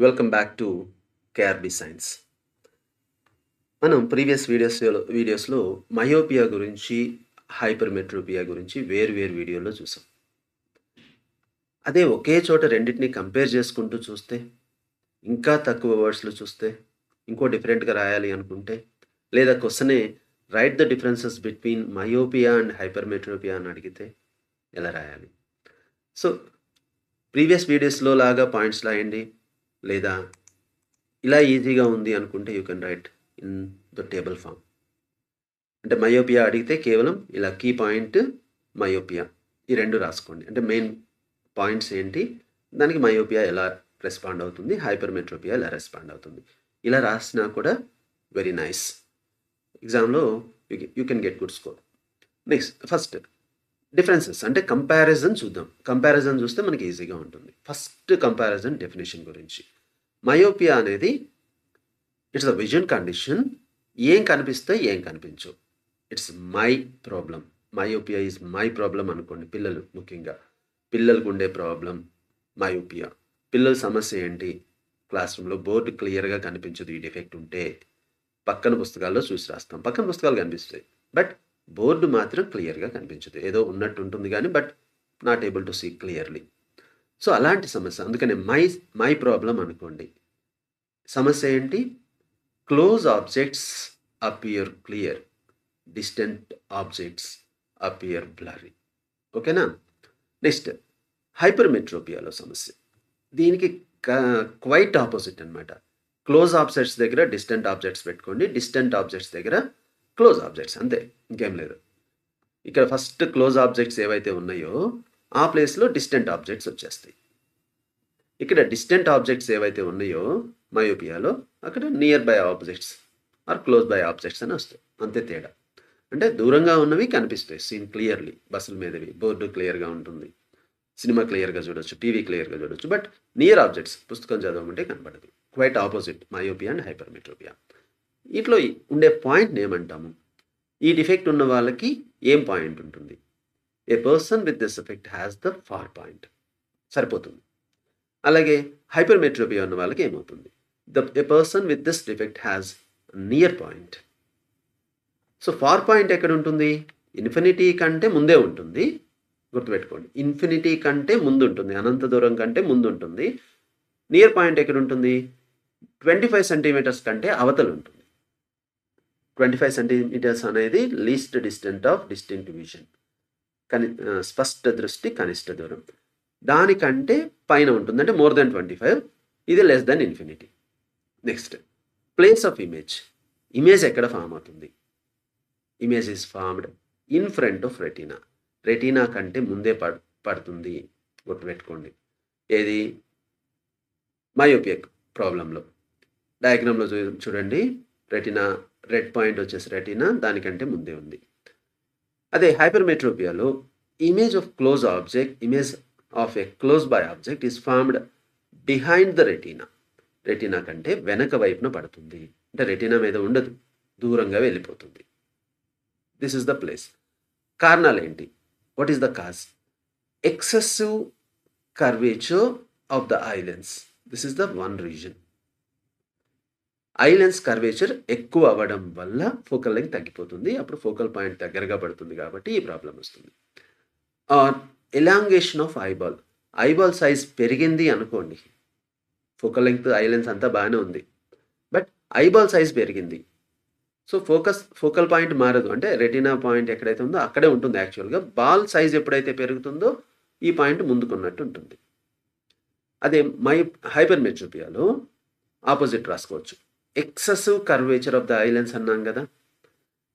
Welcome back to KRB science. మనం previous వీడియోస్లో myopia గురించి, హైపర్మెట్రోపియా గురించి వేరు వేరు వీడియోలో చూసాం. అదే ఒకే చోట రెండింటిని కంపేర్ చేసుకుంటూ చూస్తే, ఇంకా తక్కువ వర్డ్స్లో చూస్తే, ఇంకో డిఫరెంట్గా రాయాలి అనుకుంటే, లేదా క్వశ్చనే write the differences between myopia and hypermetropia అని అడిగితే ఎలా రాయాలి? సో ప్రీవియస్ వీడియోస్లో లాగా పాయింట్స్ రాయండి, లేదా ఇలా ఈజీగా ఉంది అనుకుంటే you can write in the table form. అంటే మయోపియా అడిగితే కేవలం ఇలా కీ పాయింట్ మయోపియా ఈ రెండు రాసుకోండి. అంటే మెయిన్ పాయింట్స్ ఏంటి, దానికి మయోపియా ఎలా రెస్పాండ్ అవుతుంది, హైపర్మెట్రోపియా ఎలా రెస్పాండ్ అవుతుంది, ఇలా రాసినా కూడా వెరీ నైస్. ఎగ్జామ్లో you can get good score. Next first differences అంటే కంపారిజన్ చూద్దాం. కంపారిజన్ చూస్తే మనకి ఈజీగా ఉంటుంది. ఫస్ట్ కంపారిజన్ డెఫినేషన్ గురించి. మయోపియా అనేది ఇట్స్ అ విజన్ కండిషన్. ఏం కనిపిస్తాయి, ఏం కనిపించవు. It's my problem. Myopia is my problem అనుకోండి. పిల్లలు, ముఖ్యంగా పిల్లలకు ఉండే ప్రాబ్లం మయోపియా. పిల్లల సమస్య ఏంటి? క్లాస్ రూమ్లో బోర్డు క్లియర్గా కనిపించదు, ఈ డిఫెక్ట్ ఉంటే. పక్కన పుస్తకాల్లో చూసి రాస్తాం, పక్కన పుస్తకాలు కనిపిస్తాయి, బట్ బోర్డు మాత్రం క్లియర్గా కనిపించదు. ఏదో ఉన్నట్టు ఉంటుంది కానీ but not able to see clearly. So అలాంటి సమస్య. అందుకనే మై ప్రాబ్లం అనుకోండి. సమస్య ఏంటి? Close objects appear clear, distant objects appear blurry. ఓకేనా? నెక్స్ట్ హైపర్మెట్రోపియాలో సమస్య. దీనికి క్వైట్ ఆపోజిట్ అనమాట. క్లోజ్ ఆబ్జెక్ట్స్ దగ్గర డిస్టెంట్ ఆబ్జెక్ట్స్ పెట్టుకోండి, డిస్టెంట్ ఆబ్జెక్ట్స్ దగ్గర క్లోజ్ ఆబ్జెక్ట్స్, అంతే, ఇంకేం లేదు. ఇక్కడ ఫస్ట్ క్లోజ్ ఆబ్జెక్ట్స్ ఏవైతే ఉన్నాయో ఆ ప్లేస్లో డిస్టెంట్ ఆబ్జెక్ట్స్ వచ్చేస్తాయి. ఇక్కడ డిస్టెంట్ ఆబ్జెక్ట్స్ ఏవైతే ఉన్నాయో మయోపియాలో అక్కడ nearby objects or close by objects అని వస్తాయి, అంతే తేడా. అంటే దూరంగా ఉన్నవి కనిపిస్తాయి సీన్ క్లియర్లీ, బస్సుల మీదవి, బోర్డు క్లియర్గా ఉంటుంది, సినిమా క్లియర్గా చూడొచ్చు, టీవీ క్లియర్గా చూడొచ్చు, బట్ నియర్ ఆబ్జెక్ట్స్ పుస్తకం చదవమంటే కనపడదు. Quite opposite myopia and hypermetropia. వీటిలో ఉండే పాయింట్ని ఏమంటాము? ఈ డిఫెక్ట్ ఉన్న వాళ్ళకి ఏం పాయింట్ ఉంటుంది? A person with this effect has the far point, సరిపోతుంది. అలాగే హైపర్మెట్రోపియా ఉన్న వాళ్ళకి ఏమవుతుంది? A person with this defect has near point. So far point ఎక్కడ ఉంటుంది? ఇన్ఫినిటీ కంటే ముందే ఉంటుంది, గుర్తుపెట్టుకోండి. ఇన్ఫినిటీ కంటే ముందు ఉంటుంది, అనంత దూరం కంటే ముందు ఉంటుంది. నియర్ పాయింట్ ఎక్కడ ఉంటుంది? 25 సెంటీమీటర్స్ కంటే అవతలు ఉంటుంది. 25 సెంటీమీటర్స్ అనేది least distant of distinct vision, స్పష్ట దృష్టి కనిష్ట దూరం. దానికంటే పైన ఉంటుంది, అంటే మోర్ దెన్ 25. ఇది less than infinity. Next place of image. Image ఎక్కడ ఫామ్ అవుతుంది? Image is formed in front of retina. Retina కంటే ముందే పడుతుంది, గుర్తుపెట్టుకోండి. ఏది? మయోపియక్ ప్రాబ్లంలో డయాగ్రామ్లో చూడండి, రెటీనా రెడ్ పాయింట్ వచ్చేసి రెటీనా దానికంటే ముందే ఉంది. అదే హైపర్మెట్రోపియాలో image of close object, image of a close by object is formed behind the retina. Retina కంటే వెనక వైపున పడుతుంది, అంటే రెటీనా మీద ఉండదు, దూరంగా వెళ్ళిపోతుంది. This is the place. కారణాలు ఏంటి? What is the cause? Excessive curvature of the eye lens. This is the one reason. Eye lens curvature ఎక్కువ అవ్వడం వల్ల ఫోకల్ లెంగ్త్ తగ్గిపోతుంది, అప్పుడు ఫోకల్ పాయింట్ దగ్గరగా పడుతుంది, కాబట్టి ఈ ప్రాబ్లం వస్తుంది. Elongation of eyeball. Eyeball size పెరిగింది అనుకోండి, ఫోకల్ లెంగ్త్ ఐలెన్స్ అంతా బాగానే ఉంది, బట్ ఐబాల్ సైజ్ పెరిగింది. సో ఫోకల్ పాయింట్ మారదు, అంటే రెటీనా పాయింట్ ఎక్కడైతే ఉందో అక్కడే ఉంటుంది యాక్చువల్గా. బాల్ సైజ్ ఎప్పుడైతే పెరుగుతుందో ఈ పాయింట్ ముందుకున్నట్టు ఉంటుంది. అదే హైపర్మెట్రోపియాలో ఆపోజిట్ రాసుకోవచ్చు. Excessive curvature of the eye lens అన్నాం కదా,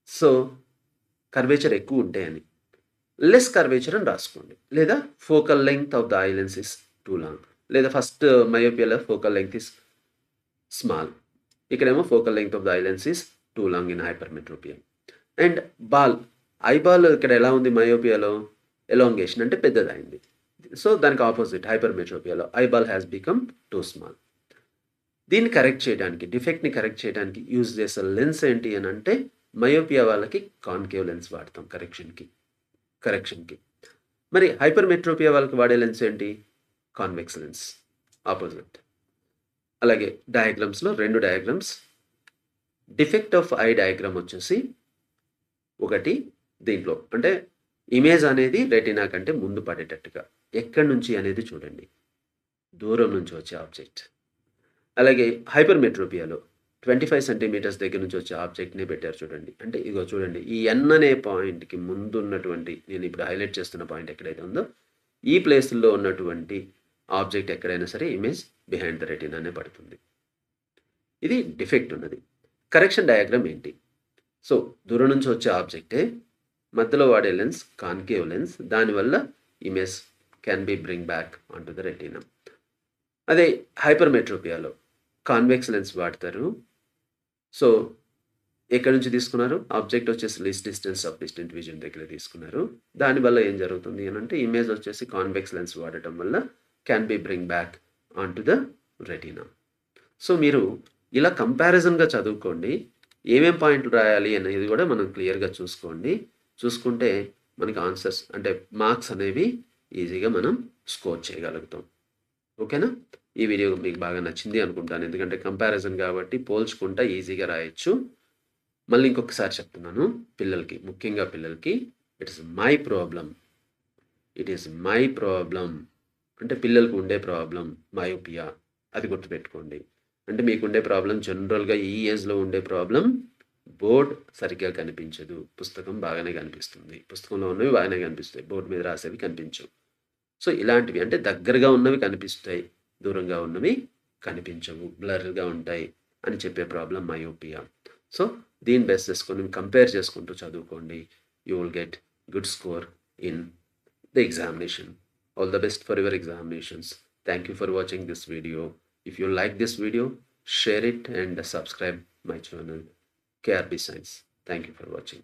సో కర్వేచర్ ఎక్కువ ఉంటాయని. లెస్ కర్వేచర్ అని రాసుకోండి, లేదా focal length of the eye lens is too long, లేదా ఫస్ట్ మయోపియాలో ఫోకల్ లెంగ్త్ ఇస్ స్మాల్, ఇక్కడేమో focal length of the eye lens is too long in hypermetropia. And ball, eyeball ఇక్కడ ఎలా ఉంది? మయోపియాలో ఎలాంగేషన్, అంటే పెద్దదైంది. సో దానికి ఆపోజిట్ హైపర్మెట్రోపియాలో eyeball has become too small. దీన్ని కరెక్ట్ చేయడానికి, డిఫెక్ట్ని కరెక్ట్ చేయడానికి యూజ్ చేసే లెన్స్ ఏంటి అని అంటే, మయోపియా వాళ్ళకి కాన్కేవ్ లెన్స్ వాడతాం కరెక్షన్కి. మరి హైపర్మెట్రోపియా వాళ్ళకి వాడే లెన్స్ ఏంటి? Convex lens, opposite. అలాగే డయాగ్రామ్స్‌లో 2 diagrams. Defect of I diagram వచ్చేసి ఒకటి దీంట్లో అంటే ఇమేజ్ అనేది రెటీనా కంటే ముందు పడేటట్టుగా ఎక్కడి నుంచి అనేది చూడండి. దూరం నుంచి వచ్చే ఆబ్జెక్ట్. అలాగే హైపర్‌మెట్రోపియాలో 25 సెంటీమీటర్స్ దగ్గర నుంచి వచ్చే ఆబ్జెక్ట్‌ని పెట్టారు చూడండి. అంటే ఇగో చూడండి. ఈ ఎన్ అనే పాయింట్‌కి ముందున్నటువంటి నేను ఇప్పుడు హైలైట్ చేస్తున్న పాయింట్ ఎక్కడైతే ఉందో, ఈ ప్లేస్‌లో ఉన్నటువంటి ఆబ్జెక్ట్ ఎక్కడైనా సరే ఇమేజ్ బిహైండ్ ద రెటీనా అనే పడుతుంది. ఇది డిఫెక్ట్ ఉన్నది. కరెక్షన్ డయాగ్రామ్ ఏంటి? సో, దూరం నుంచి వచ్చే ఆబ్జెక్టే మధ్యలో వాడే లెన్స్ కాన్కేవ్ లెన్స్. దానివల్ల image can be bring back on to the retina. అదే హైపర్‌మెట్రోపియాలో కాన్వెక్స్ లెన్స్ వాడతారు. సో, ఎక్కడి నుంచి తీసుకున్నారు? ఆబ్జెక్ట్ వచ్చేసి least distance of distant vision దగ్గర తీసుకున్నారు. దానివల్ల ఏం జరుగుతుంది అనంటే ఇమేజ్ వచ్చేసి కాన్వెక్స్ లెన్స్ వాడటం వల్ల can be bring back on to the retina. So, మీరు ఇలా కంపారిజన్‌గా చదువుకోండి. ఏమేం పాయింట్లు రాయాలి అనేది కూడా మనం క్లియర్‌గా చూసుకోండి. చూసుకుంటే మనకి ఆన్సర్స్ అంటే మార్క్స్ అనేవి ఈజీగా మనం స్కోర్ చేయగలుగుతాం. ఓకేనా? ఈ వీడియో మీకు బాగా నచ్చింది అనుకుంటాను. ఎందుకంటే కంపారిజన్ కాబట్టి పోల్చుకుంటా ఈజీగా రాయొచ్చు. మళ్ళీ ఇంకొకసారి చెప్తున్నాను పిల్లలకి, ముఖ్యంగా పిల్లలకి it is my problem. It is my problem. అంటే పిల్లలకు ఉండే ప్రాబ్లమ్ మయోపియా. అది గుర్తుపెట్టుకోండి. అంటే మీకుండే ప్రాబ్లమ్ జనరల్‌గా ఈ ఏజ్‌లో ఉండే ప్రాబ్లమ్ బోర్డ్ సరిగ్గా కనిపించదు. పుస్తకం బాగానే కనిపిస్తుంది. పుస్తకంలో ఉన్నవి బాగానే కనిపిస్తాయి. బోర్డ్ మీద రాసేవి కనిపించవు. సో, ఇలాంటివి అంటే దగ్గరగా ఉన్నవి కనిపిస్తాయి. దూరంగా ఉన్నవి కనిపించవు. బ్లర్‌గా ఉంటాయి అని చెప్పే ప్రాబ్లమ్ మయోపియా. సో, దీన్ని బేస్ చేసుకొని కంపేర్ చేసుకుంటూ చదువుకోండి. You will get good score in the examination. All the best for your examinations. Thank you for watching this video. If you like this video, share it and subscribe my channel KRB Science. Thank you for watching.